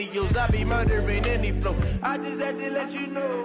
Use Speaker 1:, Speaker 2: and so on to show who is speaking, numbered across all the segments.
Speaker 1: I be murdering any flow. I just had to let you know.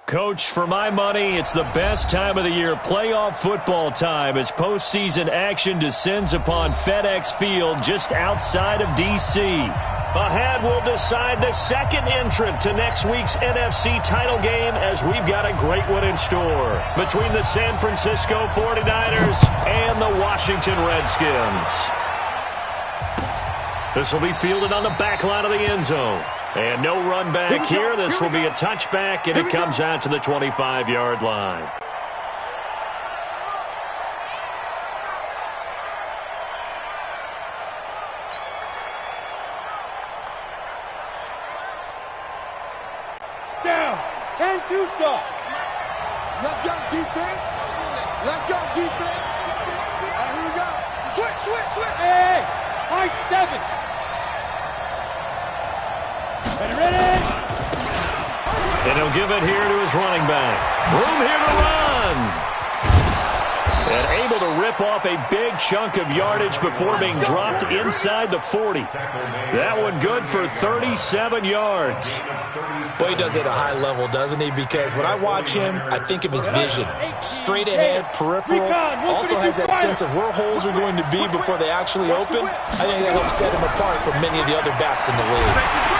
Speaker 2: Coach, for my money, it's the best time of the year, playoff football time, as postseason action descends upon FedEx Field just outside of D.C. Ahead, we'll decide the second entrant to next week's NFC title game, as we've got a great one in store between the San Francisco 49ers and the Washington Redskins. This will be fielded on the back line of the end zone. And no run back here. This will be a touchback, and it comes out to the 25-yard line.
Speaker 3: Down. 10-2 stop. Let's go, defense. Let's go, defense. All right, here we go. Switch. Hey, high 7. Ready.
Speaker 2: And he'll give it here to his running back. Room here to run. And able to rip off a big chunk of yardage before being dropped inside the 40. That one good for 37 yards.
Speaker 4: Boy, he does it at a high level, doesn't he? Because when I watch him, I think of his vision. Straight ahead, peripheral. Also has that sense of where holes are going to be before they actually open. I think that helps set him apart from many of the other backs in the league.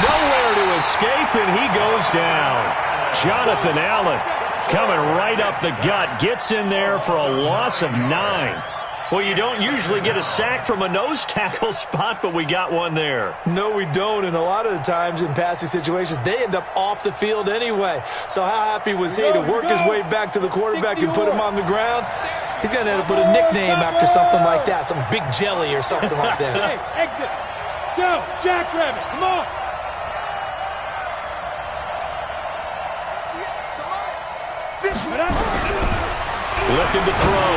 Speaker 2: Nowhere to escape, and he goes down. Jonathan Allen coming right up the gut. Gets in there for a loss of 9. Well, you don't usually get a sack from a nose tackle spot, but we got one there.
Speaker 4: No, we don't, and a lot of the times in passing situations, they end up off the field anyway. So how happy was he to work his way back to the quarterback and put him on the ground? He's going to end up with a nickname after something like that, some Big Jelly or something like that.
Speaker 3: Hey, exit. Go, Jackrabbit, come on.
Speaker 2: Looking to throw.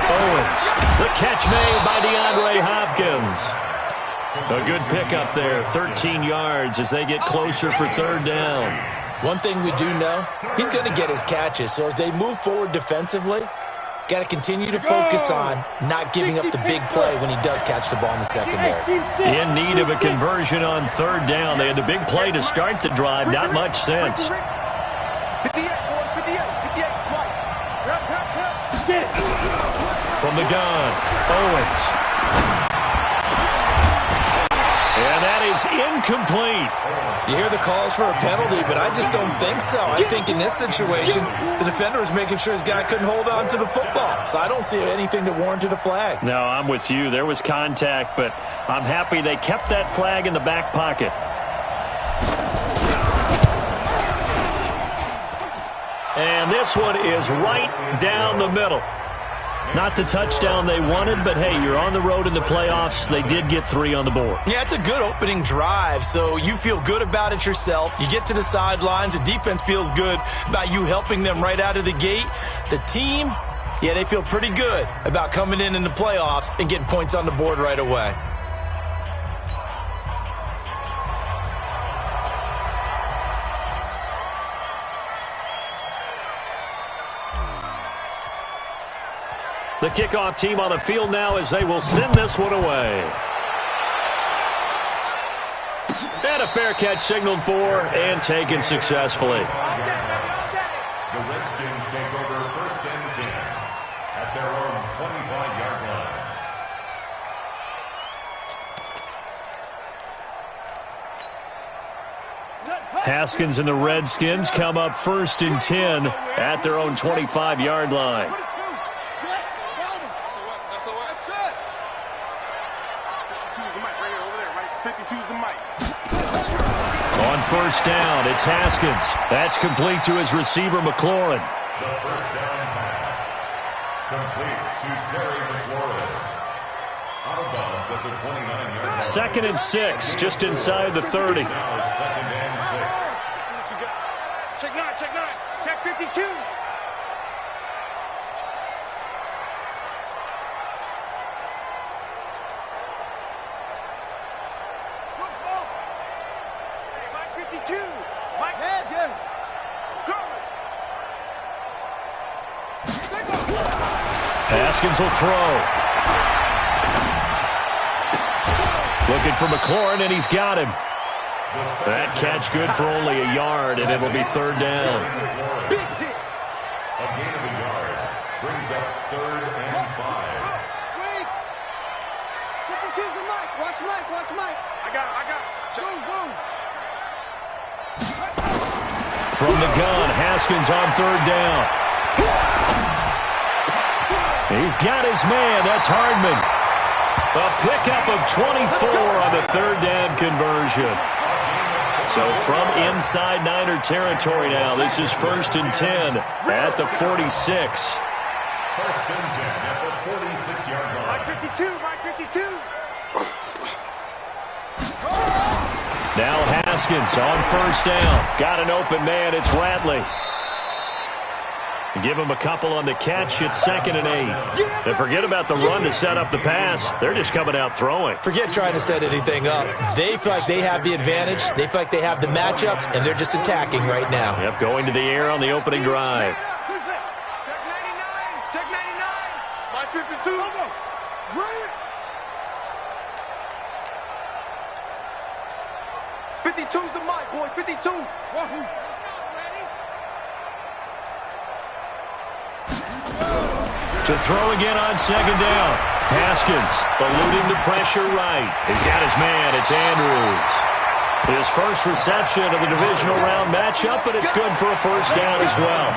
Speaker 2: Owens. The catch made by DeAndre Hopkins. A good pickup there. 13 yards as they get closer for third down.
Speaker 4: One thing we do know, he's going to get his catches. So as they move forward defensively, got to continue to focus on not giving up the big play when he does catch the ball in the secondary.
Speaker 2: In need of a conversion on third down. They had the big play to start the drive. Not much sense. From the gun, Owens. And that is incomplete.
Speaker 4: You hear the calls for a penalty, but I just don't think so. I think in this situation, the defender was making sure his guy couldn't hold on to the football. So I don't see anything that warranted a flag.
Speaker 2: No, I'm with you. There was contact, but I'm happy they kept that flag in the back pocket. And this one is right down the middle. Not the touchdown they wanted, but hey, you're on the road in the playoffs. They did get 3 on the board.
Speaker 4: Yeah, it's a good opening drive, so you feel good about it yourself. You get to the sidelines. The defense feels good about you helping them right out of the gate. The team, yeah, they feel pretty good about coming in the playoffs and getting points on the board right away.
Speaker 2: The kickoff team on the field now as they will send this one away. And a fair catch signaled for and taken successfully.
Speaker 5: The Redskins take over 1st and 10 at their own 25-yard line.
Speaker 2: Haskins and the Redskins come up 1st and 10 at their own 25-yard line. On 1st down, it's Haskins. That's complete to his receiver, McLaurin.
Speaker 5: The 1st down pass, complete to Terry McLaurin. Out of bounds at the 29-yard line.
Speaker 2: 2nd and 6, just inside the 30.
Speaker 5: Now 2nd and 6.
Speaker 3: Check 9, check 9, check 52.
Speaker 2: Haskins will throw. Looking for McLaurin, and he's got him. That catch good for only a yard, and it'll be 3rd down.
Speaker 5: A gain of a yard brings up 3rd and 5.
Speaker 3: Wait. 52's the mic. Watch Mike, watch Mike. I got it. Boom, boom.
Speaker 2: From the gun, Haskins on 3rd down. He's got his man. That's Hardman. A pickup of 24 on the 3rd down conversion. So from inside Niner territory now, this is 1st and 10 at the 46.
Speaker 5: 1st and 10 at the 46-yard line.
Speaker 3: Mike 52.
Speaker 2: Now Haskins on 1st down. Got an open man. It's Ratley. Give him a couple on the catch. It's 2nd and 8. And forget about the run to set up the pass. They're just coming out throwing.
Speaker 4: Forget trying to set anything up. They feel like they have the advantage. They feel like they have the matchups, and they're just attacking right now.
Speaker 2: Yep, going to the air on the opening drive.
Speaker 3: Check 99. Check 99. Mike 52. Right. 52's the mic, boys. 52. Wahoo.
Speaker 2: To throw again on 2nd down. Haskins eluding the pressure right. He's got his man. It's Andrews. His first reception of the divisional round matchup, but it's good for a 1st down as well.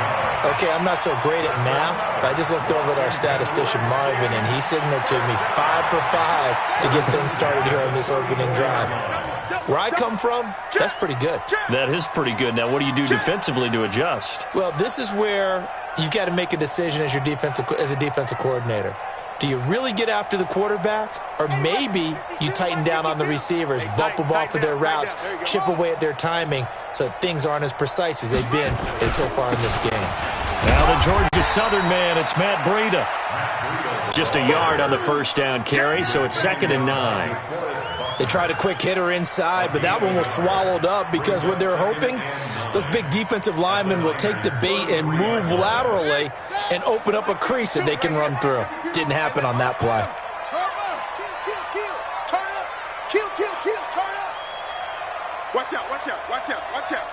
Speaker 4: Okay, I'm not so great at math, but I just looked over at our statistician, Marvin, and he signaled to me 5 for 5 to get things started here on this opening drive. Where I come from, that's pretty good.
Speaker 2: That is pretty good. Now, what do you do defensively to adjust?
Speaker 4: Well, this is where you've got to make a decision as a defensive coordinator. Do you really get after the quarterback? Or maybe you tighten down on the receivers, bump them off of their routes, chip away at their timing so things aren't as precise as they've been so far in this game.
Speaker 2: Now the Georgia Southern man, it's Matt Breida. Just a yard on the 1st down carry, so it's 2nd and 9.
Speaker 4: They tried a quick hitter inside, but that one was swallowed up because what they're hoping, those big defensive linemen will take the bait and move laterally and open up a crease that they can run through. Didn't happen on that play.
Speaker 3: Kill, turn up. Watch out. Check.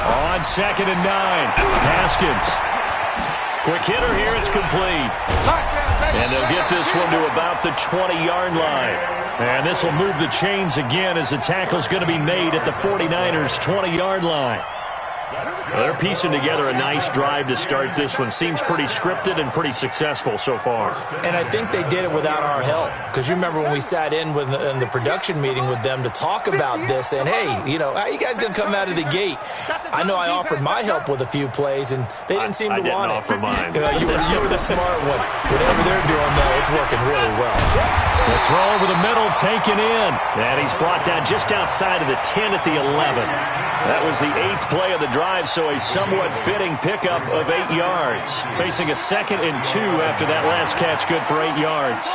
Speaker 2: On 2nd and 9, Haskins. Quick hitter here, it's complete. And they'll get this one to about the 20-yard line. And this will move the chains again as the tackle's going to be made at the 49ers' 20-yard line. They're piecing together a nice drive to start this one. Seems pretty scripted and pretty successful so far.
Speaker 4: And I think they did it without our help. Because you remember when we sat in the production meeting with them to talk about this, and hey, you know, how you guys going to come out of the gate? I know I offered my help with a few plays, and they didn't seem to want it.
Speaker 2: I didn't offer mine.
Speaker 4: You were the smart one. Whatever they're doing, though, it's working really well.
Speaker 2: The throw over the middle, taken in. And he's brought down just outside of the 10 at the 11. That was the 8th play of the drive, so a somewhat fitting pickup of 8 yards. Facing a 2nd and 2 after that last catch, good for 8 yards.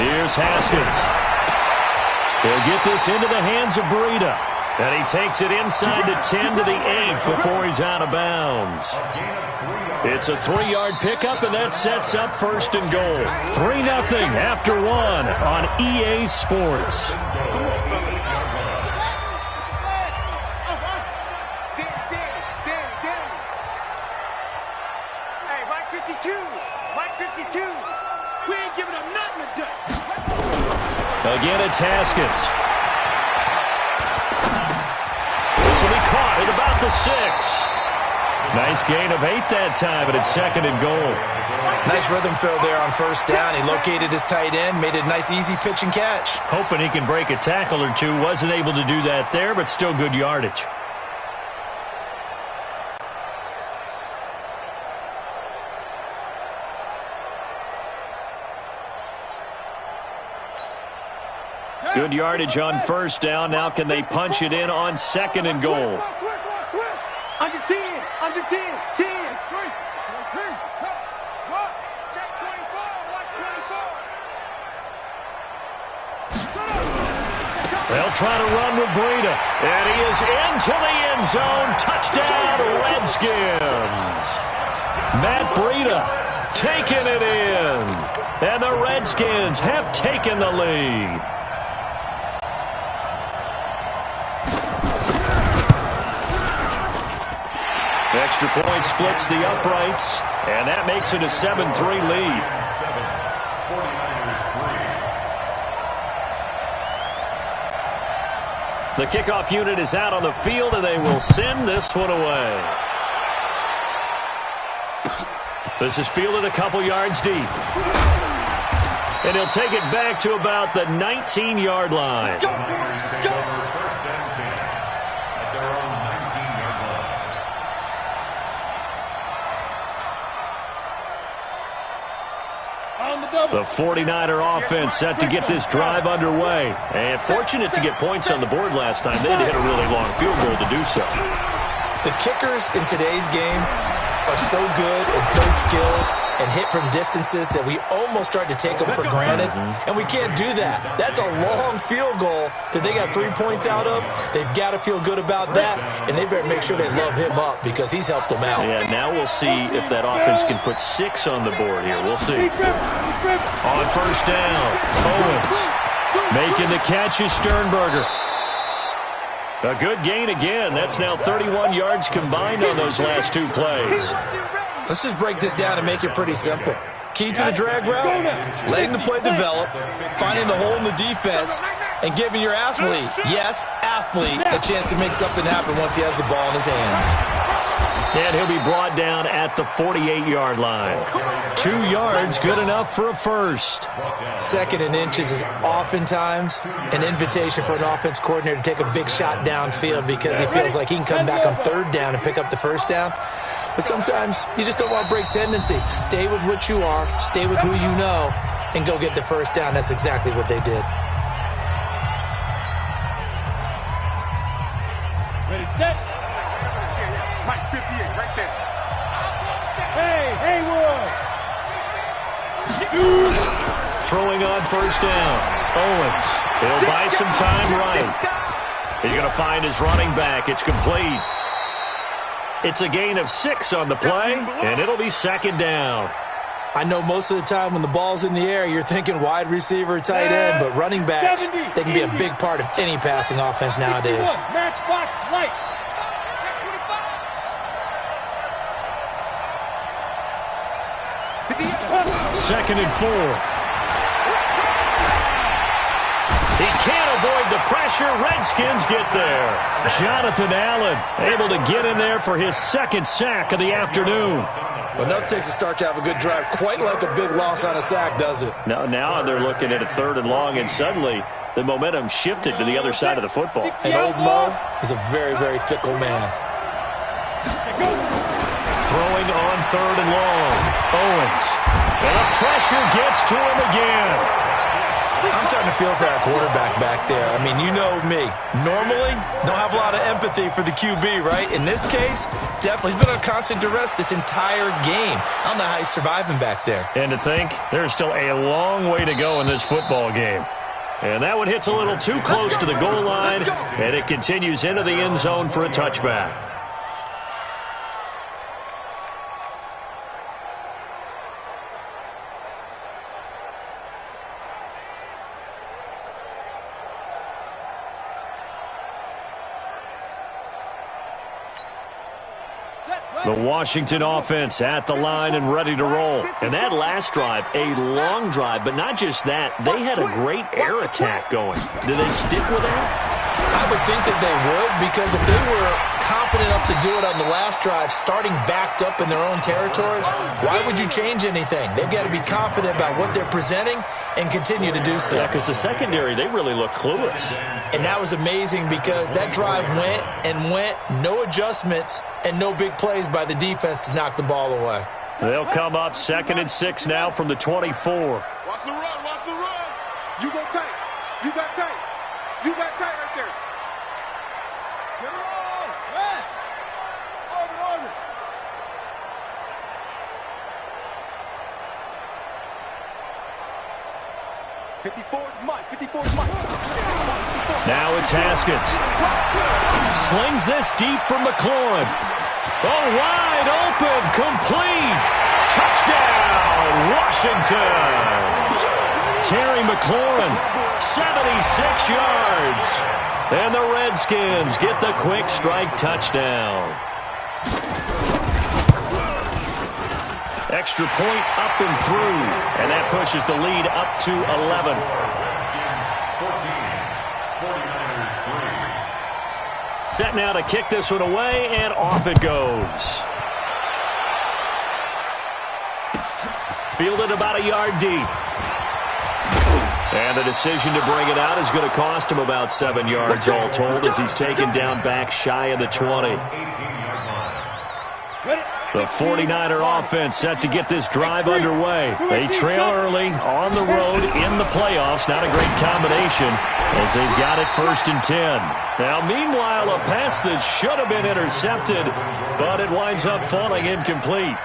Speaker 2: Here's Haskins. He'll get this into the hands of Breida. And he takes it inside the 10 to the 8 before he's out of bounds. It's a 3-yard pickup, and that sets up 1st and goal. 3-0 after 1 on EA Sports.
Speaker 3: Hey, Mike 52. Mike 52. We ain't giving him nothing to do.
Speaker 2: Again, it's Haskins. This will be caught at about the 6. Nice gain of 8 that time, but it's 2nd and goal.
Speaker 4: Nice rhythm throw there on 1st down. He located his tight end, made it a nice, easy pitch and catch.
Speaker 2: Hoping he can break a tackle or two. Wasn't able to do that there, but still good yardage. Good yardage on 1st down. Now can they punch it in on 2nd and goal?
Speaker 3: Under 10, under 10, 10. Check 24, watch 24.
Speaker 2: They'll try to run with Breida. And he is into the end zone. Touchdown, Redskins. Matt Breida taking it in. And the Redskins have taken the lead. Extra point splits the uprights, and that makes it a 7-3 lead. 49ers 3. The kickoff unit is out on the field, and they will send this one away. This is fielded a couple yards deep. And he'll take it back to about the 19-yard line.
Speaker 3: Let's go. Let's go.
Speaker 2: The 49er offense set to get this drive underway. And fortunate to get points on the board last time. They had to hit a really long field goal to do so.
Speaker 4: The kickers in today's game are so good and so skilled and hit from distances that we almost start to take them for granted. And we can't do that. That's a long field goal that they got 3 points out of. They've got to feel good about that, and they better make sure they love him up because he's helped them out.
Speaker 2: Yeah, now we'll see if that offense can put 6 on the board here. We'll see. On 1st down, Owens making the catch is Sternberger. A good gain again. That's now 31 yards combined on those last 2 plays.
Speaker 4: Let's just break this down and make it pretty simple. Key to the drag route, letting the play develop, finding the hole in the defense, and giving your athlete, yes, athlete, a chance to make something happen once he has the ball in his hands.
Speaker 2: And he'll be brought down at the 48-yard line. 2 yards, good enough for a first.
Speaker 4: 2nd and inches is oftentimes an invitation for an offense coordinator to take a big shot downfield because he feels like he can come back on 3rd down and pick up the 1st down. But sometimes you just don't want to break tendency. Stay with what you are, stay with who you know, and go get the 1st down. That's exactly what they did.
Speaker 3: Ready, set. Mike 58, right there. Hey, Haywood.
Speaker 2: Throwing on 1st down. Owens. He'll buy some time right. He's going to find his running back. It's complete. It's a gain of 6 on the play, and it'll be 2nd down.
Speaker 4: I know most of the time when the ball's in the air, you're thinking wide receiver, tight end, but running backs, they can be a big part of any passing offense nowadays.
Speaker 3: Matchbox light.
Speaker 2: 2nd and 4. He can't avoid the pressure. Redskins get there. Jonathan Allen able to get in there for his second sack of the afternoon.
Speaker 4: Well, nothing takes a start to have a good drive, quite like a big loss on a sack, does it?
Speaker 2: Now they're looking at a 3rd and long, and suddenly the momentum shifted to the other side of the football.
Speaker 4: And old Mo is a very, very fickle man.
Speaker 2: Throwing on 3rd and long. Owens. And the pressure gets to him again.
Speaker 4: I'm starting to feel for that quarterback back there. I mean, you know me. Normally, don't have a lot of empathy for the QB, right? In this case, definitely. He's been on constant duress this entire game. I don't know how he's surviving back there.
Speaker 2: And to think, there's still a long way to go in this football game. And that one hits a little too close to the goal line, and it continues into the end zone for a touchback. The Washington offense at the line and ready to roll. And that last drive, a long drive, but not just that. They had a great air attack going. Do they stick with that?
Speaker 4: I would think that they would, because if they were confident enough to do it on the last drive, starting backed up in their own territory, why would you change anything? They've got to be confident about what they're presenting and continue to do so.
Speaker 2: Yeah, because the secondary, they really look clueless.
Speaker 4: And that was amazing because that drive went and went, no adjustments, and no big plays by the defense to knock the ball away.
Speaker 2: They'll come up 2nd and 6 now from the 24.
Speaker 3: Watch the run, watch the run. You go tight. You got tight. You got tight right there. Get it on. Yes. Over. 54's Mike. 54's Mike.
Speaker 2: Now it's Haskins. Slings this deep from McLaurin. Oh, wide open, complete. Touchdown, Washington. Terry McLaurin, 76 yards. And the Redskins get the quick strike touchdown. Extra point up and through. And that pushes the lead up to 11.
Speaker 5: 49ers 3.
Speaker 2: Set now to kick this one away, and off it goes. Fielded about a yard deep. And the decision to bring it out is going to cost him about 7 yards all told, as he's taken down back shy of the 20. The 49er offense set to get this drive underway. They trail early on the road in the playoffs. Not a great combination as they've got it 1st and 10. Now, meanwhile, a pass that should have been intercepted, but it winds up falling incomplete.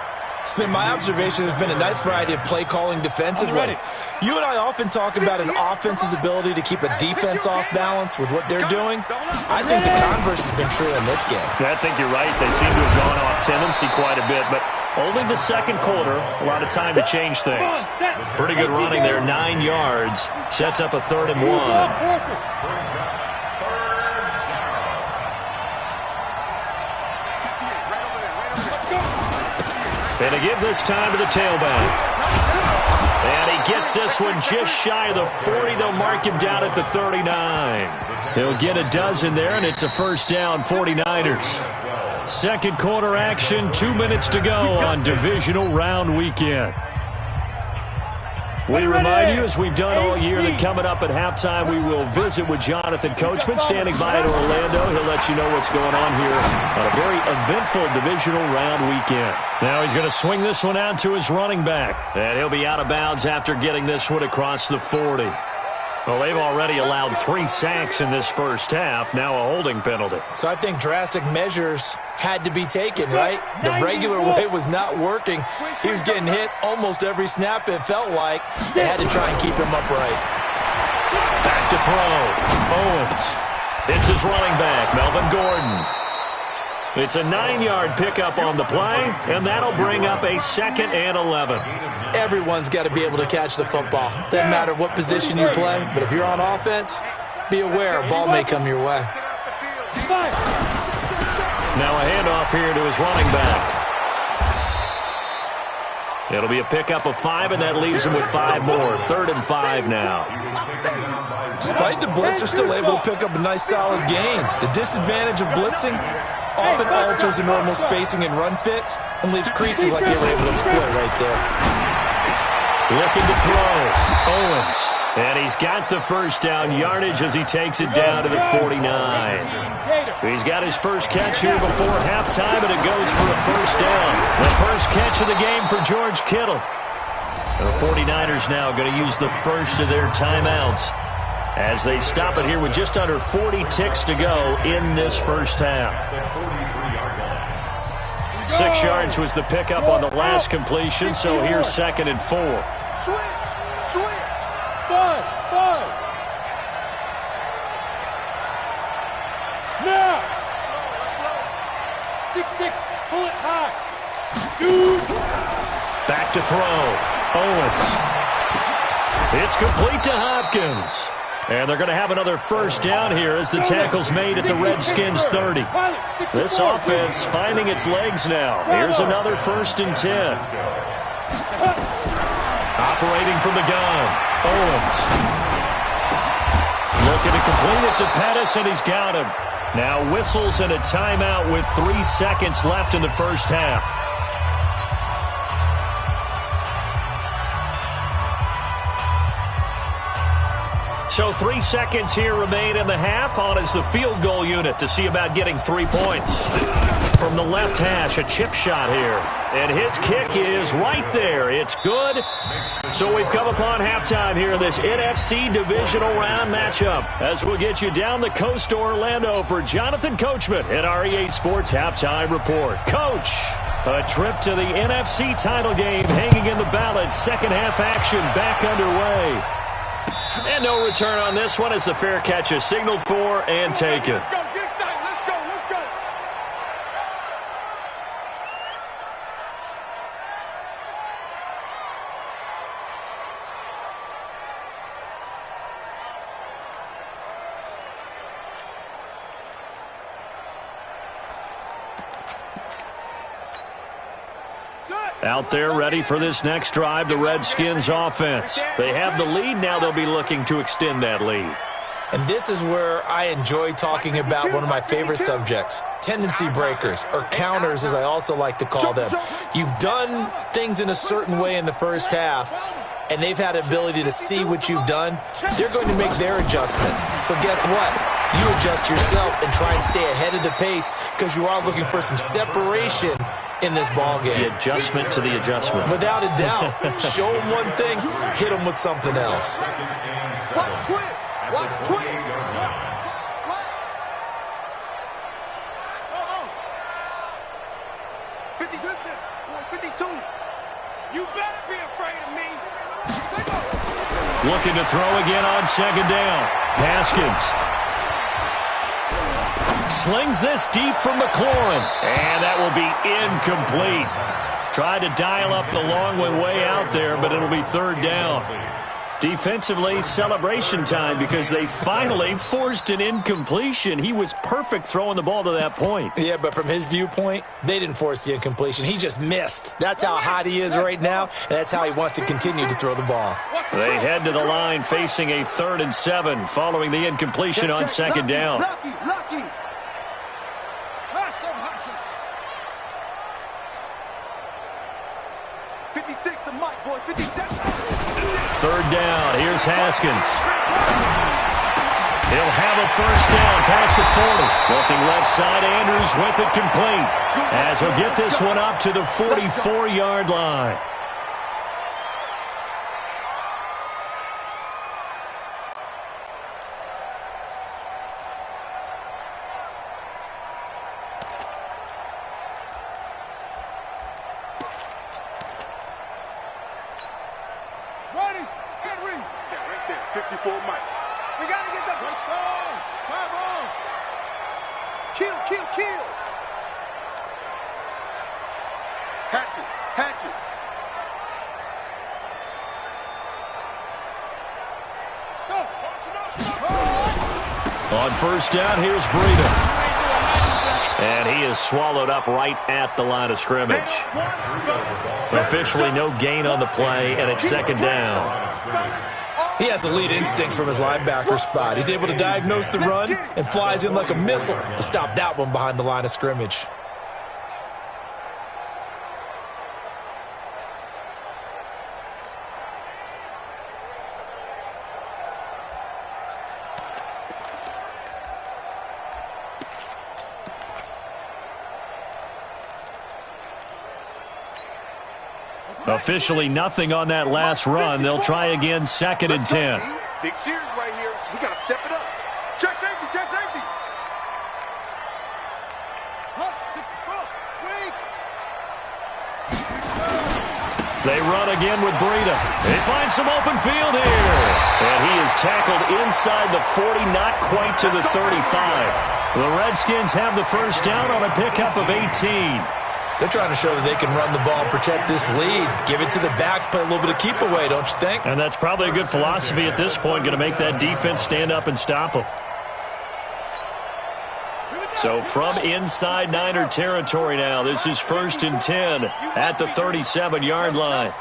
Speaker 4: It's been my observation there's been a nice variety of play calling defensively. You and I often talk about an offense's ability to keep a defense off balance with what they're doing. I think the converse has been true in this game.
Speaker 2: I think you're right. They seem to have gone off tendency quite a bit, but only the second quarter, a lot of time to change things. Pretty good running there, 9 yards. Sets up a 3rd and 1. And to give this time to the tailback. And he gets this one just shy of the 40. They'll mark him down at the 39. He'll get a dozen there, and it's a 1st down, 49ers. Second quarter action, 2 minutes to go on divisional round weekend. We remind you, as we've done all year, that coming up at halftime, we will visit with Jonathan Coachman, standing by in Orlando. He'll let you know what's going on here on a very eventful divisional round weekend. Now he's going to swing this one out to his running back, and he'll be out of bounds after getting this one across the 40. Well, they've already allowed 3 sacks in this first half, now a holding penalty.
Speaker 4: So I think drastic measures had to be taken, right? The regular way was not working. He was getting hit almost every snap, it felt like. They had to try and keep him upright.
Speaker 2: Back to throw. Owens. It's his running back, Melvin Gordon. It's a 9-yard pickup on the play, and that'll bring up a 2nd and 11.
Speaker 4: Everyone's got to be able to catch the football. Doesn't matter what position you play, but if you're on offense, be aware a ball may come your way.
Speaker 2: Now a handoff here to his running back. It'll be a pickup of 5, and that leaves him with 5 more. 3rd and 5 now.
Speaker 4: Despite the blitz, they're still able to pick up a nice, solid gain. The disadvantage of blitzing often alters the normal spacing and run fits and leaves creases like they were able to exploit right there.
Speaker 2: Looking to throw. Owens. And he's got the first down yardage as he takes it down to the 49. He's got his first catch here before halftime, and it goes for a first down. The first catch of the game for George Kittle. The 49ers now going to use the first of their timeouts as they stop it here with just under 40 ticks to go in this first half. 6 yards was the pickup on the last completion, so here's 2nd and 4.
Speaker 3: Switch. 5. Now. 6-6. Pull it high. Shoot.
Speaker 2: Back to throw. Owens. It's complete to Hopkins. And they're going to have another first down here as the tackle's made at the Redskins 30. This offense finding its legs now. Here's another 1st and 10. Operating from the gun. Owens. Looking to complete it to Pettis, and he's got him. Now whistles and a timeout with 3 seconds left in the first half. So 3 seconds here remain in the half. On is the field goal unit to see about getting 3 points. From the left hash, a chip shot here. And his kick is right there. It's good. So we've come upon halftime here in this NFC Divisional Round matchup. As we'll get you down the coast to Orlando for Jonathan Coachman at our EA Sports Halftime Report. Coach, a trip to the NFC title game hanging in the balance. Second half action back underway. And no return on this one as the fair catch is signaled for and taken.
Speaker 3: Let's go.
Speaker 2: Out there ready for this next drive, the Redskins offense. They have the lead. Now they'll be looking to extend that lead.
Speaker 4: And this is where I enjoy talking about one of my favorite subjects, tendency breakers, or counters as I also like to call them. You've done things in a certain way in the first half, and they've had ability to see what you've done. They're going to make their adjustments. So guess what? You adjust yourself and try and stay ahead of the pace because you are looking for some separation in this ball game.
Speaker 2: The adjustment to the adjustment.
Speaker 4: Without a doubt. Show them one thing, hit them with something else.
Speaker 3: Watch twist. 52. You better be afraid of me.
Speaker 2: Looking to throw again on second down. Haskins. Slings this deep from McLaurin. And that will be incomplete. Tried to dial up the long one way out there, but it'll be third down. Defensively, celebration time because they finally forced an incompletion. He was perfect throwing the ball to that point.
Speaker 4: Yeah, but from his viewpoint, they didn't force the incompletion. He just missed. That's how hot he is right now, and that's how he wants to continue to throw the ball.
Speaker 2: They head to the line facing a 3rd and 7 following the incompletion on second down.
Speaker 3: Lucky. Hustle. 56 to Mike, boys. 57.
Speaker 2: Third down. Here's Haskins. He'll have a first down past the 40. Looking left side, Andrews with it complete. As he'll get this one up to the 44-yard line.
Speaker 3: Ready, get ready. Right there, 54 Mike. We got to get the push on. Come on. Kill. Hatchet. Go.
Speaker 2: On first down, here's Breida. And he is swallowed up right at the line of scrimmage. Officially no gain on the play, and it's second down.
Speaker 4: He has elite instincts from his linebacker spot. He's able to diagnose the run and flies in like a missile to stop that one behind the line of scrimmage.
Speaker 2: Officially nothing on that last run. They'll try again, 2nd and 10.
Speaker 3: Big series right here. We got to step it up. Check safety, check safety.
Speaker 2: They run again with Breida. They find some open field here. And he is tackled inside the 40, not quite to the 35. The Redskins have the first down on a pickup of 18.
Speaker 4: They're trying to show that they can run the ball and protect this lead. Give it to the backs, play a little bit of keep away, don't you think?
Speaker 2: And that's probably a good philosophy at this point, going to make that defense stand up and stop them. So from inside Niner territory now, this is 1st and 10 at the 37-yard line.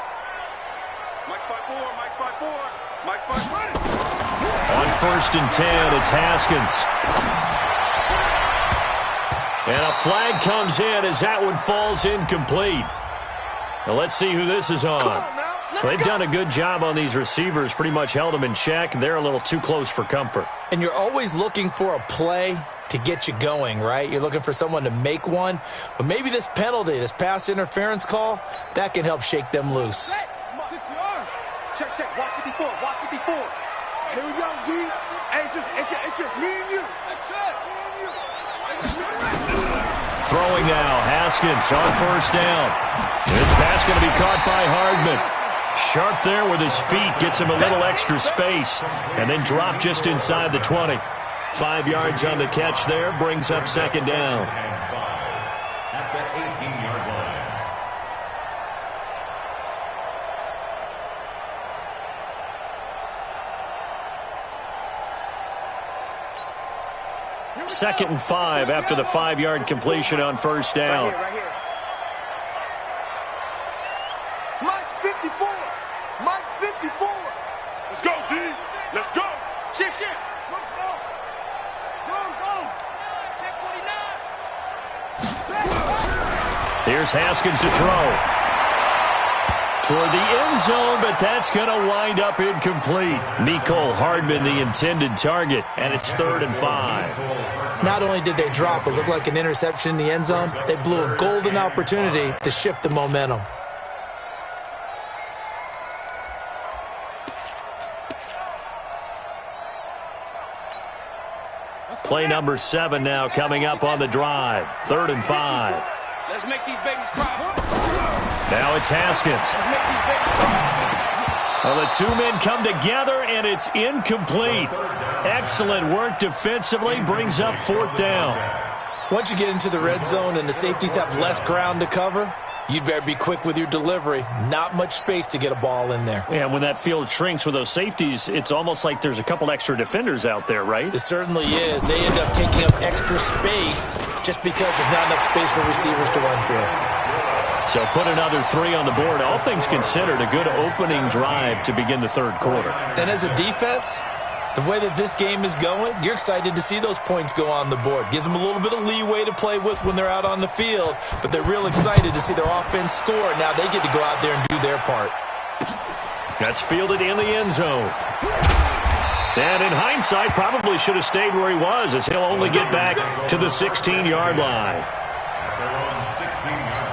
Speaker 2: On 1st and 10, it's Haskins. And a flag comes in as that one falls incomplete. Now let's see who this is on. They've done a good job on these receivers, pretty much held them in check. They're a little too close for comfort.
Speaker 4: And you're always looking for a play to get you going, right? You're looking for someone to make one. But maybe this penalty, this pass interference call, that can help shake them loose.
Speaker 3: Check, check. Watch 54, watch 54. Here we go, G. Hey, it's just me and you. That's it.
Speaker 2: Throwing now, Haskins on 1st down. This pass going to be caught by Hardman. Sharp there with his feet, gets him a little extra space, and then dropped just inside the 20. 5 yards on the catch there, brings up 2nd down.
Speaker 5: At the 18-yard line.
Speaker 2: 2nd and 5 after the 5-yard completion on 1st down.
Speaker 3: Right here. Mike 54. Mike 54. Let's go, D. Let's go. Shift. Let's go. Go. Check 49.
Speaker 2: Here's Haskins to throw. Toward the end zone, but that's going to wind up incomplete. Mecole Hardman, the intended target, and it's 3rd and 5.
Speaker 4: Not only did they drop what looked like an interception in the end zone, they blew a golden opportunity to shift the momentum.
Speaker 2: Play number 7 now coming up on the drive. 3rd and 5.
Speaker 3: Let's make these babies cry.
Speaker 2: Now it's Haskins. Well, the two men come together, and it's incomplete. Excellent work defensively, brings up 4th down.
Speaker 4: Once you get into the red zone and the safeties have less ground to cover, you'd better be quick with your delivery. Not much space to get a ball in there.
Speaker 2: Yeah, when that field shrinks with those safeties, it's almost like there's a couple extra defenders out there, right?
Speaker 4: It certainly is. They end up taking up extra space just because there's not enough space for receivers to run through.
Speaker 2: So put another 3 on the board. All things considered, a good opening drive to begin the 3rd quarter.
Speaker 4: And as a defense, the way that this game is going, you're excited to see those points go on the board. Gives them a little bit of leeway to play with when they're out on the field, but they're real excited to see their offense score. Now they get to go out there and do their part.
Speaker 2: That's fielded in the end zone. And in hindsight, probably should have stayed where he was, as he'll only get back to the 16-yard line.
Speaker 5: They're on 16-yard line.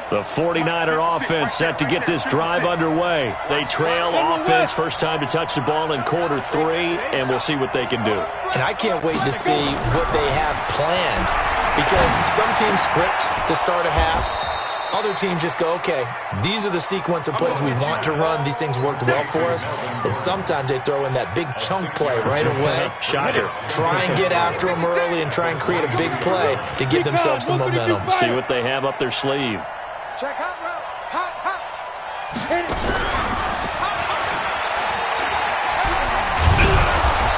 Speaker 2: The 49er offense set to get this drive underway. They trail offense, first time to touch the ball in quarter 3, and we'll see what they can do.
Speaker 4: And I can't wait to see what they have planned, because some teams script to start a half. Other teams just go, okay, these are the sequence of plays we want to run. These things worked well for us. And sometimes they throw in that big chunk play right away.
Speaker 2: Shocker.
Speaker 4: Try and get after them early and try and create a big play to give themselves some momentum.
Speaker 2: See what they have up their sleeve.
Speaker 3: Check hot route. Hot. Hit it.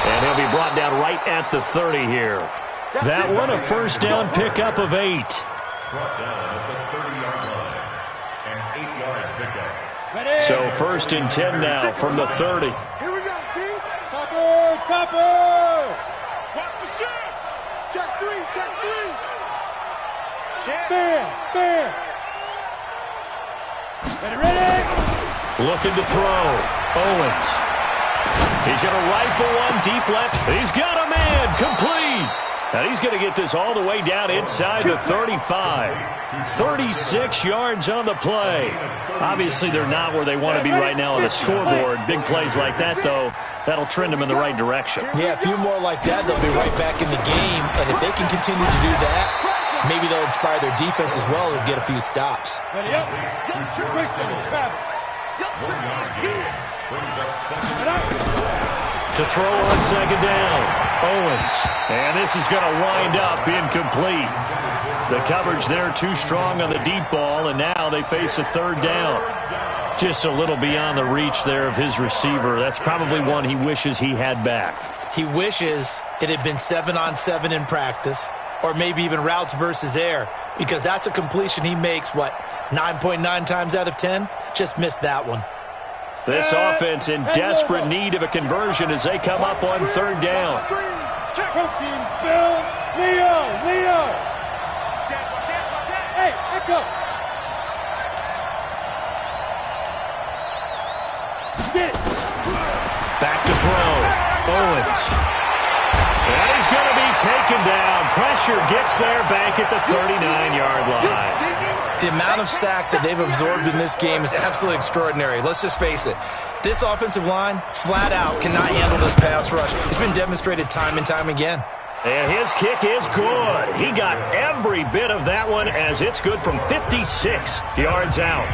Speaker 2: And he'll be brought down right at the 30 here. That one, a first down pickup of 8.
Speaker 5: Brought down at the 30-yard line. An 8-yard pickup.
Speaker 2: So 1st and 10 now from the 30.
Speaker 3: Here we go, T. Topper. Watch the shot. Check three. Fair. Ready.
Speaker 2: Looking to throw. Owens. He's going to rifle one deep left. He's got a man. Complete. And he's going to get this all the way down inside the 35. 36 yards on the play. Obviously, they're not where they want to be right now on the scoreboard. Big plays like that, though, that'll trend them in the right direction.
Speaker 4: Yeah, a few more like that, they'll be right back in the game. And if they can continue to do that, maybe they'll inspire their defense as well and get a few stops.
Speaker 3: Ready up.
Speaker 5: Brings up 2nd.
Speaker 2: To throw on 2nd down, Owens. And this is going to wind up incomplete. The coverage there too strong on the deep ball, and now they face a 3rd down. Just a little beyond the reach there of his receiver. That's probably one he wishes he had back.
Speaker 4: He wishes it had been 7-on-7 in practice, or maybe even routes versus air, because that's a completion he makes, 9.9 times out of 10? Just missed that one.
Speaker 2: This offense in desperate need of a conversion as they come up on 3rd down.
Speaker 3: Protein spill. Leo. Hey, echo.
Speaker 2: Back to throw. Owens. And he's going to be taken down. Pressure gets there back at the 39-yard line.
Speaker 4: The amount of sacks that they've absorbed in this game is absolutely extraordinary. Let's just face it. This offensive line, flat out, cannot handle this pass rush. It's been demonstrated time and time again.
Speaker 2: And his kick is good. He got every bit of that one as it's good from 56 yards out.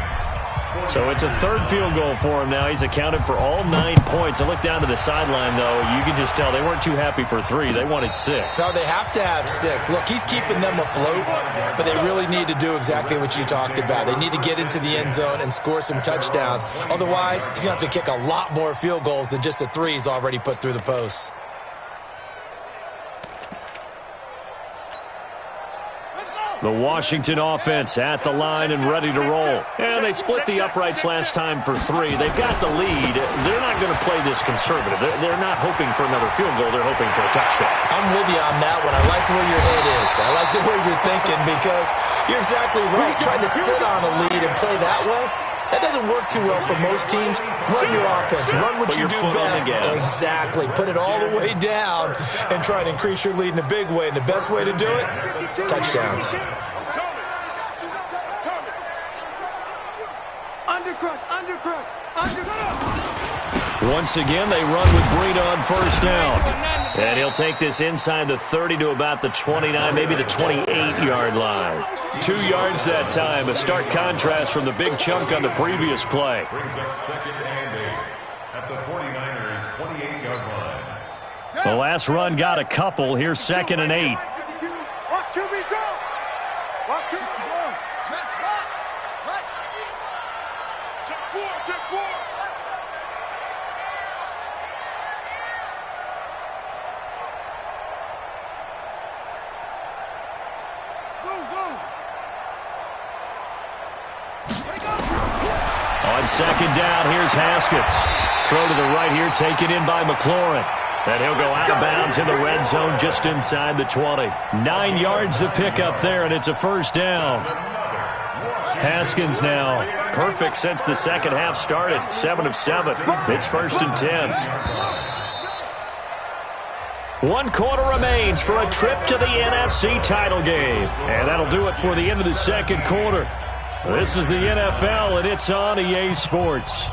Speaker 2: So it's a 3rd field goal for him now. He's accounted for all 9 points. I look down to the sideline, though. You can just tell they weren't too happy for 3. They wanted 6.
Speaker 4: So they have to have 6. Look, he's keeping them afloat, but they really need to do exactly what you talked about. They need to get into the end zone and score some touchdowns. Otherwise, he's going to have to kick a lot more field goals than just the 3 he's already put through the posts.
Speaker 2: The Washington offense at the line and ready to roll. And they split the uprights last time for 3. They've got the lead. They're not going to play this conservative. They're not hoping for another field goal. They're hoping for a touchdown.
Speaker 4: I'm with you on that one. I like where your head is. I like the way you're thinking because you're exactly right. Trying to sit on a lead and play that way, that doesn't work too well for most teams. Run your offense. Run what you do best. Exactly. Put it all the way down and try and increase your lead in a big way. And the best way to do it, touchdowns.
Speaker 3: Undercrush.
Speaker 2: Once again, they run with Breida on 1st down. And he'll take this inside the 30 to about the 29, maybe the 28-yard line. 2 yards that time, a stark contrast from the big chunk on the previous play.
Speaker 5: Brings up 2nd and 8 at the 49ers' 28-yard line.
Speaker 2: The last run got a couple. Here's 2nd and 8.
Speaker 3: Watch QB drop. Watch QB drop. Check 4.
Speaker 2: On 2nd down, here's Haskins. Throw to the right here, taken in by McLaurin. And he'll go out of bounds in the red zone just inside the 20. 9 yards to pick up there, and it's a 1st down. Haskins now perfect since the second half started. 7 of 7. It's 1st and 10. 1 quarter remains for a trip to the NFC title game. And that'll do it for the end of the 2nd quarter. This is the NFL, and it's on EA Sports.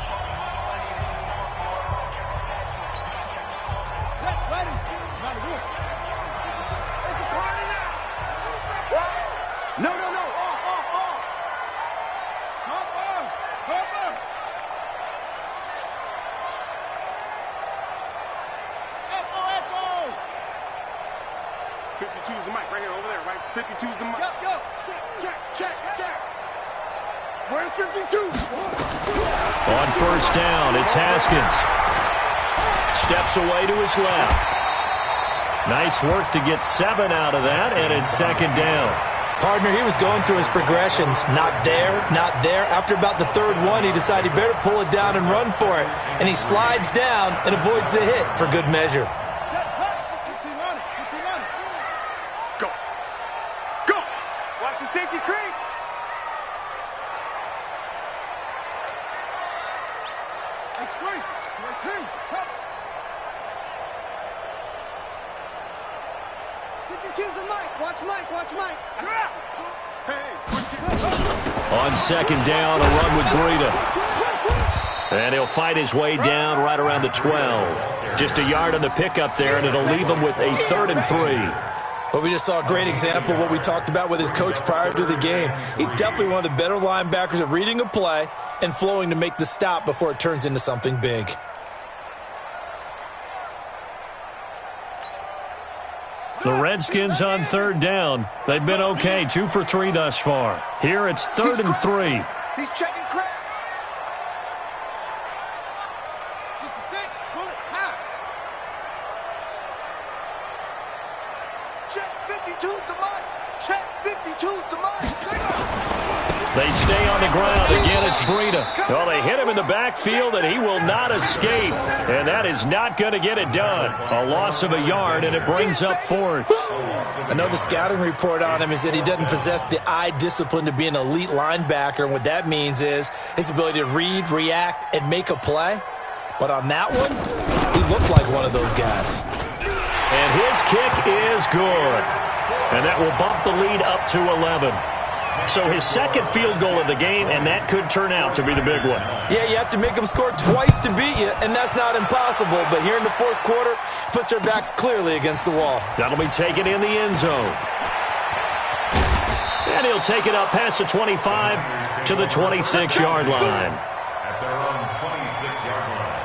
Speaker 3: Where's 52?
Speaker 2: On 1st down, it's Haskins. Steps away to his left. Nice work to get 7 out of that, and it's 2nd down.
Speaker 4: Partner, he was going through his progressions. Not there, not there. After about the third one, he decided he better pull it down and run for it. And he slides down and avoids the hit for good measure.
Speaker 3: Go. Go. Watch the safety creep. That's great. Choose the Mike. Watch Mike. Watch Mike.
Speaker 2: On second down, a run with Breida. And he'll fight his way down right around the 12. Just a yard on the pickup there, and it'll leave him with a 3rd and 3.
Speaker 4: Well, we just saw a great example of what we talked about with his coach prior to the game. He's definitely one of the better linebackers at reading a play and flowing to make the stop before it turns into something big.
Speaker 2: The Redskins on 3rd down. They've been okay, 2 for 3 thus far. Here it's 3rd and 3.
Speaker 3: He's checking crap. 66, pull it, high. Check 52's the mic. Check 52's the mic.
Speaker 2: They stay on the ground. Again, it's Breida. Well, they hit him in the backfield, and he will not escape. And that is not going to get it done. A loss of a yard, and it brings up 4th.
Speaker 4: I know the scouting report on him is that he doesn't possess the eye discipline to be an elite linebacker. And what that means is his ability to read, react, and make a play. But on that one, he looked like one of those guys.
Speaker 2: And his kick is good. And that will bump the lead up to 11. So his second field goal of the game, and that could turn out to be the big one.
Speaker 4: Yeah, you have to make them score twice to beat you, and that's not impossible. But here in the fourth quarter, puts their backs clearly against the wall.
Speaker 2: That'll be taken in the end zone. And he'll take it up past the 25 to the 26-yard line.
Speaker 5: At their own 26-yard line.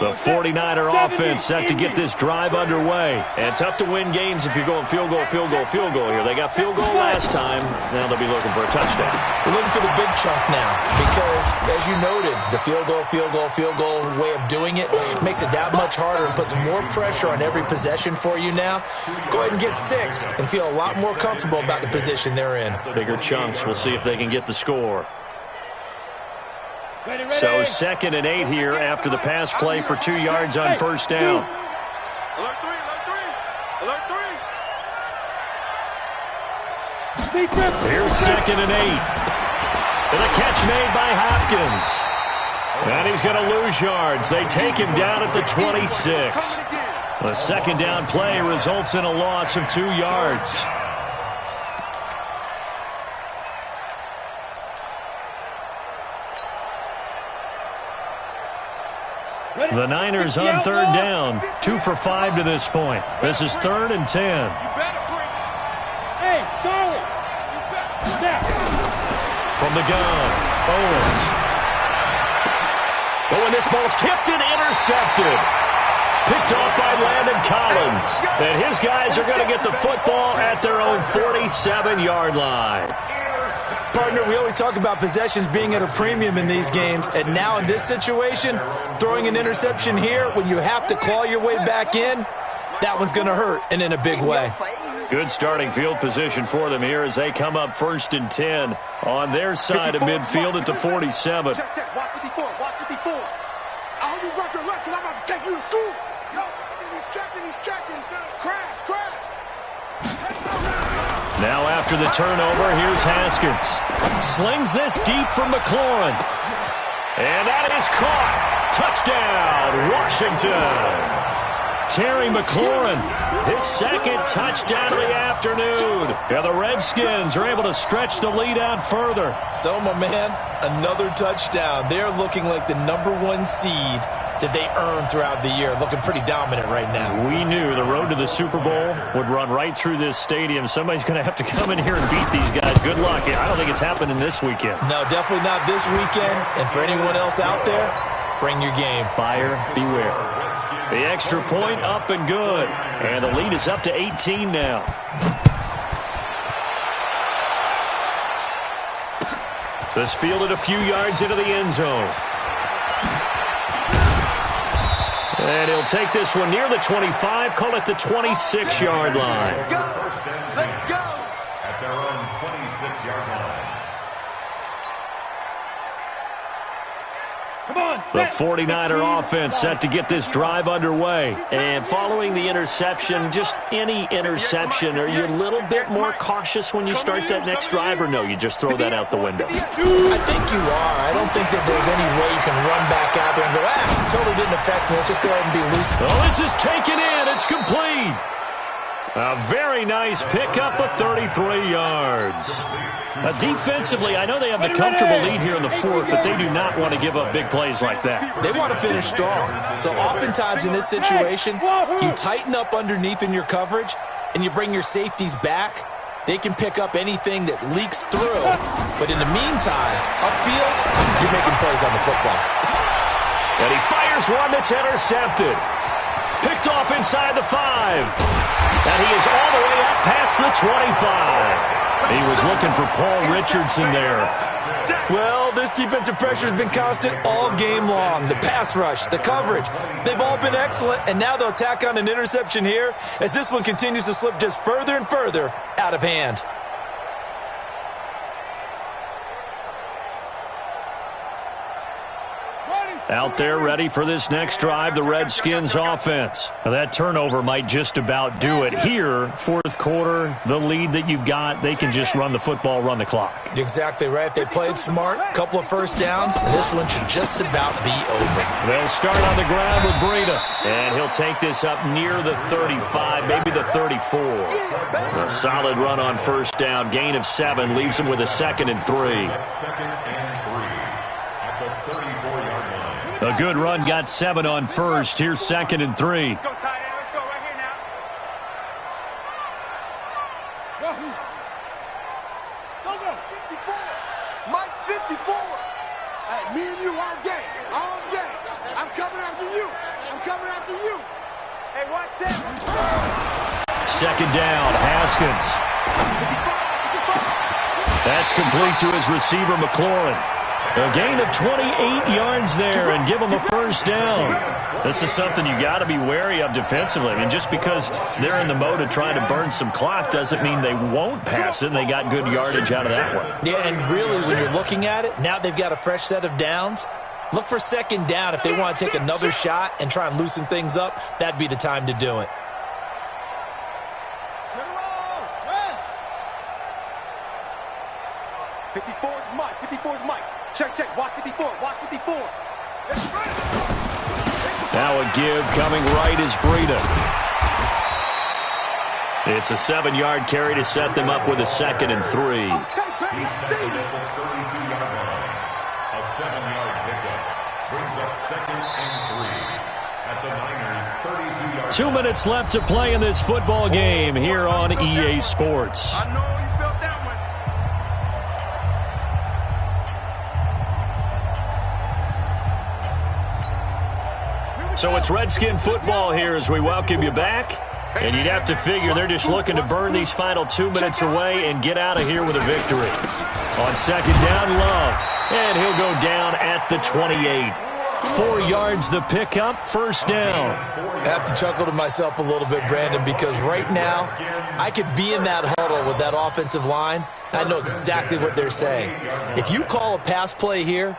Speaker 2: The 49er offense set to get this drive underway. And tough to win games if you're going field goal, field goal, field goal here. They got field goal last time. Now they'll be looking for a touchdown.
Speaker 4: They're looking for the big chunk now because, as you noted, the field goal way of doing it makes it that much harder and puts more pressure on every possession for you now. Go ahead and get 6 and feel a lot more comfortable about the position they're in.
Speaker 2: Bigger chunks. We'll see if they can get the score. So 2nd and 8 here after the pass play for 2 yards on first down.
Speaker 3: Alert 3, alert 3, alert 3.
Speaker 2: Here's 2nd and 8. And a catch made by Hopkins. And he's going to lose yards. They take him down at the 26. The second down play results in a loss of 2 yards. The Niners on 3rd down, 2 for 5 to this point. This is 3rd and 10.
Speaker 3: Hey, Charlie.
Speaker 2: From the gun, Owens. Oh, and this ball's tipped and intercepted. Picked off by Landon Collins. And his guys are going to get the football at their own 47-yard line.
Speaker 4: Partner, we always talk about possessions being at a premium in these games, and now in this situation, throwing an interception here when you have to claw your way back in, that one's going to hurt, and in a big way.
Speaker 2: Good starting field position for them here as they come up 1st and 10 on their side of midfield at the 47.
Speaker 3: Check, check. Watch 54. Watch 54. I hope you brought your lunch because I'm about to take you to school. Yo, he's checking. Crash.
Speaker 2: Now after the turnover, here's Haskins. Slings this deep from McLaurin. And that is caught. Touchdown, Washington. Terry McLaurin, his second touchdown of the afternoon. And the Redskins are able to stretch the lead out further.
Speaker 4: So, my man, another touchdown. They're looking like the #1 seed that they earned throughout the year. Looking pretty dominant right now.
Speaker 2: We knew the road to the Super Bowl would run right through this stadium. Somebody's going to have to come in here and beat these guys. Good luck. I don't think it's happening this weekend.
Speaker 4: No, definitely not this weekend. And for anyone else out there, bring your game.
Speaker 2: Buyer beware. The extra point up and good. And the lead is up to 18 now. This fielded a few yards into the end zone. And he'll take this one near the 25, call it the 26-yard line.
Speaker 3: Let's go.
Speaker 5: At their own 26-yard line.
Speaker 2: The 49er offense set to get this drive underway. And following the interception, just any interception, are you a little bit more cautious when you start that next drive, or no, you just throw that out the window?
Speaker 4: I think you are. I don't think that there's any way you can run back out there and go, totally didn't affect me. Let's just go ahead and be loose.
Speaker 2: Oh, this is taken in. It's complete. A very nice pickup of 33 yards. Defensively, I know they have the comfortable lead here in the fourth, but they do not want to give up big plays like that.
Speaker 4: They want to finish strong. So oftentimes in this situation, you tighten up underneath in your coverage, and you bring your safeties back. They can pick up anything that leaks through. But in the meantime, upfield, you're making plays on the football.
Speaker 2: And he fires one that's intercepted. Picked off inside the 5. And he is all the way up past the 25. He was looking for Paul Richardson there.
Speaker 4: Well, this defensive pressure has been constant all game long. The pass rush, the coverage, they've all been excellent, and now they'll tack on an interception here as this one continues to slip just further and further out of hand.
Speaker 2: Out there ready for this next drive, the Redskins offense. Now, that turnover might just about do it. Here, fourth quarter, the lead that you've got, they can just run the football, run the clock.
Speaker 4: Exactly right. They played smart, couple of first downs, and this one should just about be over.
Speaker 2: They'll start on the ground with Breida, and he'll take this up near the 35, maybe the 34. A solid run on first down, gain of 7, leaves him with a 2nd and 3.
Speaker 5: 2nd and 3 at the 34-yard line.
Speaker 2: A good run, got 7 on first. Here's 2nd and 3.
Speaker 3: Let's go, tight end. Let's go right here now. Go. 54. Mike 54. Hey, me and you all day. All day. I'm coming after you. Hey, watch it.
Speaker 2: 2nd down, Haskins. That's complete to his receiver, McLaurin. A gain of 28 yards there and give them a first down. This is something you got to be wary of defensively. I mean, just because they're in the mode of trying to burn some clock doesn't mean they won't pass it, and they got good yardage out of that one.
Speaker 4: Yeah, and really, when you're looking at it, now they've got a fresh set of downs. Look for 2nd down. If they want to take another shot and try and loosen things up, that'd be the time to do it.
Speaker 3: 54 is Mike. 54 is Mike. Check. Watch 54.
Speaker 2: Now a give coming right is Breida. It's a 7-yard carry to set them up with a 2nd and 3.
Speaker 5: He's tackled at the 32-yard line. A 7-yard pickup brings up 2nd and 3 at the Niners' 32-yard line.
Speaker 2: 2 minutes left to play in this football game here on EA Sports.
Speaker 3: I know you felt that one.
Speaker 2: So it's Redskin football here as we welcome you back. And you'd have to figure they're just looking to burn these final 2 minutes away and get out of here with a victory. On 2nd down, Love. And he'll go down at the 28. 4 yards the pickup, first down.
Speaker 4: I have to chuckle to myself a little bit, Brandon, because right now I could be in that huddle with that offensive line. I know exactly what they're saying. If you call a pass play here,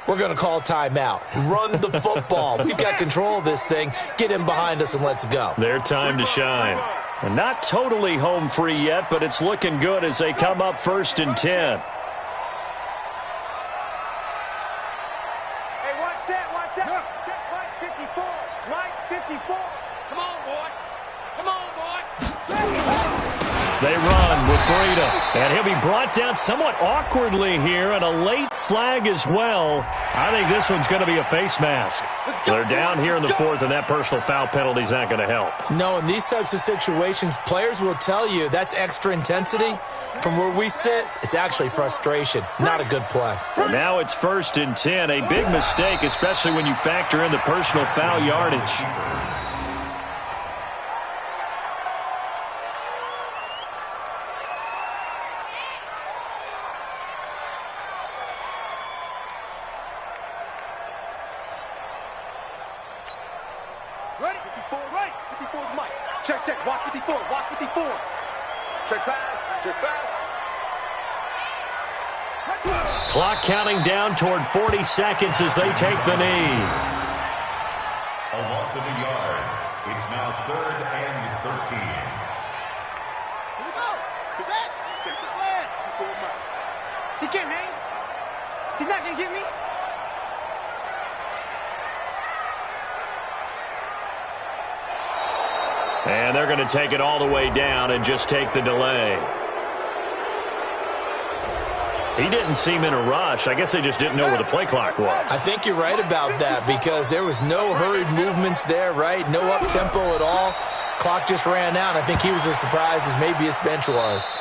Speaker 4: we're going to call timeout. Run the football. We've got control of this thing. Get in behind us and let's go.
Speaker 2: Their time to shine. And not totally home free yet, but it's looking good as they come up 1st and 10.
Speaker 3: Hey, watch that. Check Mike 54. Mike 54. Come on, boy.
Speaker 2: They run with Breida, and he'll be brought down somewhat awkwardly here, and a late flag as well. I think this one's going to be a face mask. They're down here in the 4th, and that personal foul penalty is not going to help.
Speaker 4: No, in these types of situations, players will tell you that's extra intensity. From where we sit, it's actually frustration. Not a good play.
Speaker 2: Now it's 1st and 10, a big mistake, especially when you factor in the personal foul yardage.
Speaker 3: Ready? 54, right. 54 is Mike. Check, check. Watch 54. Watch 54. Check pass. Check pass.
Speaker 2: Clock counting down toward 40 seconds as they take the knee.
Speaker 5: A loss of a yard. It's now 3rd and 13.
Speaker 3: Here we go. Set. Flag. He can't hang. He's not going to get me.
Speaker 2: And they're going to take it all the way down and just take the delay. He didn't seem in a rush. I guess they just didn't know where the play clock was.
Speaker 4: I think you're right about that because there was no hurried movements there, right? No up-tempo at all. Clock just ran out. I think he was as surprised as maybe his bench was.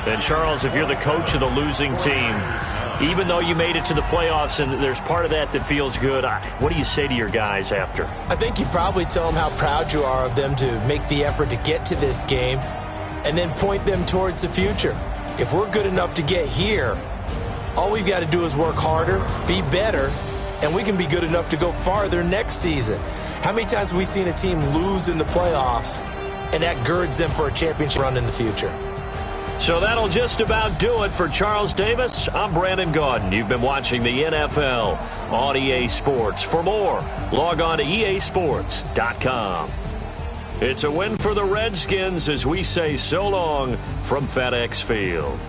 Speaker 2: And, Charles, if you're the coach of the losing team, even though you made it to the playoffs and there's part of that feels good, what do you say to your guys after?
Speaker 4: I think you probably tell them how proud you are of them to make the effort to get to this game and then point them towards the future. If we're good enough to get here, all we've got to do is work harder, be better, and we can be good enough to go farther next season. How many times have we seen a team lose in the playoffs, and that girds them for a championship run in the future?
Speaker 2: So that'll just about do it for Charles Davis. I'm Brandon Gaudin. You've been watching the NFL on EA Sports. For more, log on to easports.com. It's a win for the Redskins as we say so long from FedEx Field.